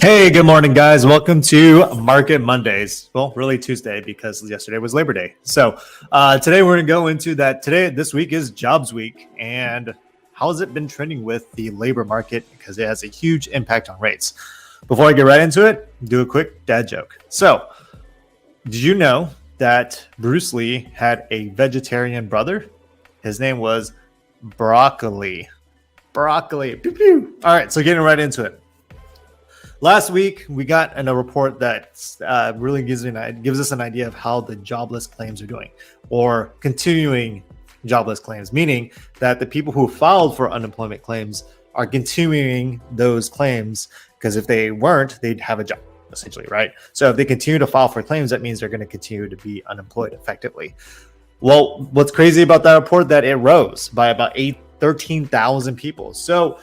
Hey, good morning, guys. Welcome to Market Mondays. Well, really Tuesday because yesterday was Labor Day. So today we're going to go into that. This week is Jobs Week. And how has it been trending with the labor market? Because it has a huge impact on rates. Before I get right into it, do a quick dad joke. So did you know that Bruce Lee had a vegetarian brother? His name was Brocco-Lee. Brocco-Lee. Pew, pew. All right, so getting right into it. Last week, we got a report that really gives us an idea of how the jobless claims are doing, or continuing jobless claims, meaning that the people who filed for unemployment claims are continuing those claims, because if they weren't, they'd have a job, essentially, right? So if they continue to file for claims, that means they're going to continue to be unemployed effectively. Well, what's crazy about that report, that it rose by about 13,000 people. So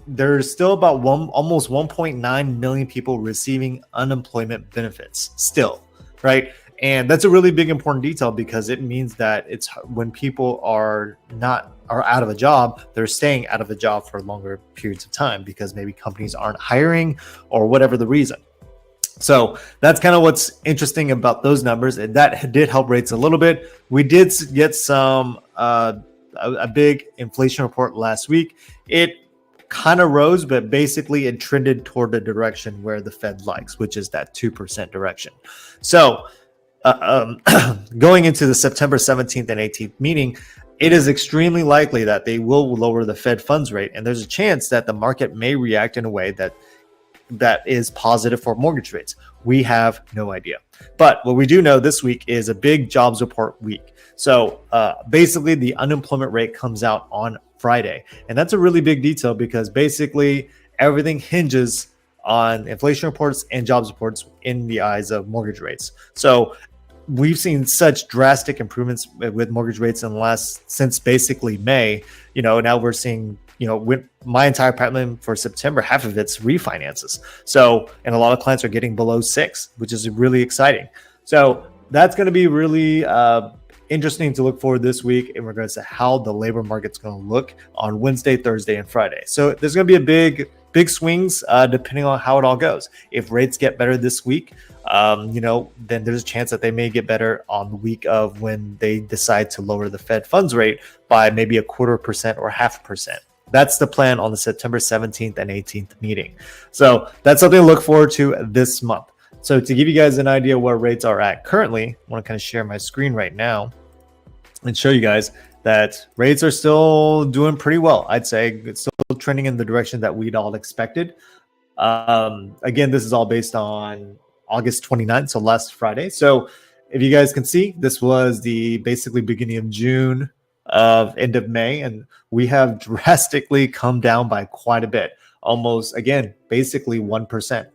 there's still about almost 1.9 million people receiving unemployment benefits still, right? And that's a really big important detail, because it means that it's when people are out of a job, they're staying out of a job for longer periods of time because maybe companies aren't hiring or whatever the reason. So that's kind of what's interesting about those numbers. And that did help rates a little bit. We did get a big inflation report last week. It kind of rose, but basically it trended toward the direction where the Fed likes, which is that 2% direction. So going into the September 17th and 18th meeting, it is extremely likely that they will lower the Fed funds rate. And there's a chance that the market may react in a way that is positive for mortgage rates. We have no idea. But what we do know this week is a big jobs report week. So basically the unemployment rate comes out on Friday. And that's a really big detail, because basically everything hinges on inflation reports and jobs reports in the eyes of mortgage rates. So we've seen such drastic improvements with mortgage rates since basically May. Now we're seeing, with my entire pipeline for September, half of it's refinances. So, and a lot of clients are getting below 6, which is really exciting. So that's going to be really interesting to look forward this week in regards to how the labor market's going to look on Wednesday, Thursday, and Friday. So there's going to be big swings depending on how it all goes. If rates get better this week, then there's a chance that they may get better on the week of when they decide to lower the Fed funds rate by maybe 0.25% or 0.5%. That's the plan on the September 17th and 18th meeting. So that's something to look forward to this month. So to give you guys an idea where rates are at currently, I want to kind of share my screen right now and show you guys that rates are still doing pretty well. I'd say it's still trending in the direction that we'd all expected. Again, this is all based on August 29th, so last Friday. So if you guys can see, this was the basically beginning of June, end of May, and we have drastically come down by quite a bit. Almost, again, basically 1%.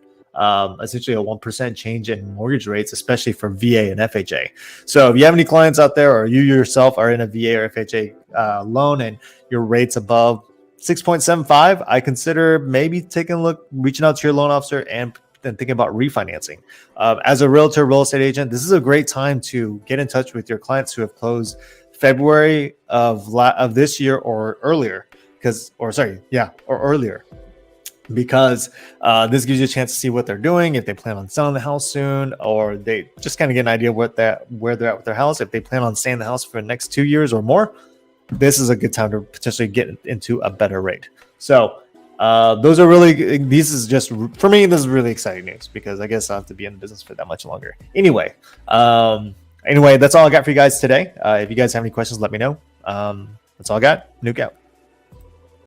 Essentially a 1% change in mortgage rates, especially for VA and FHA. So if you have any clients out there, or you yourself are in a VA or FHA loan, and your rate's above 6.75, I consider maybe taking a look, reaching out to your loan officer, and then thinking about refinancing. As a realtor, real estate agent, this is a great time to get in touch with your clients who have closed February of this year or earlier, or earlier. Because this gives you a chance to see what they're doing, if they plan on selling the house soon, or they just kind of get an idea where they're at with their house. If they plan on staying in the house for the next 2 years or more, this is a good time to potentially get into a better rate. So these is just, for me, this is really exciting news, because I guess I'll have to be in the business for that much longer. Anyway, that's all I got for you guys today. If you guys have any questions, let me know. That's all I got. Nuke out.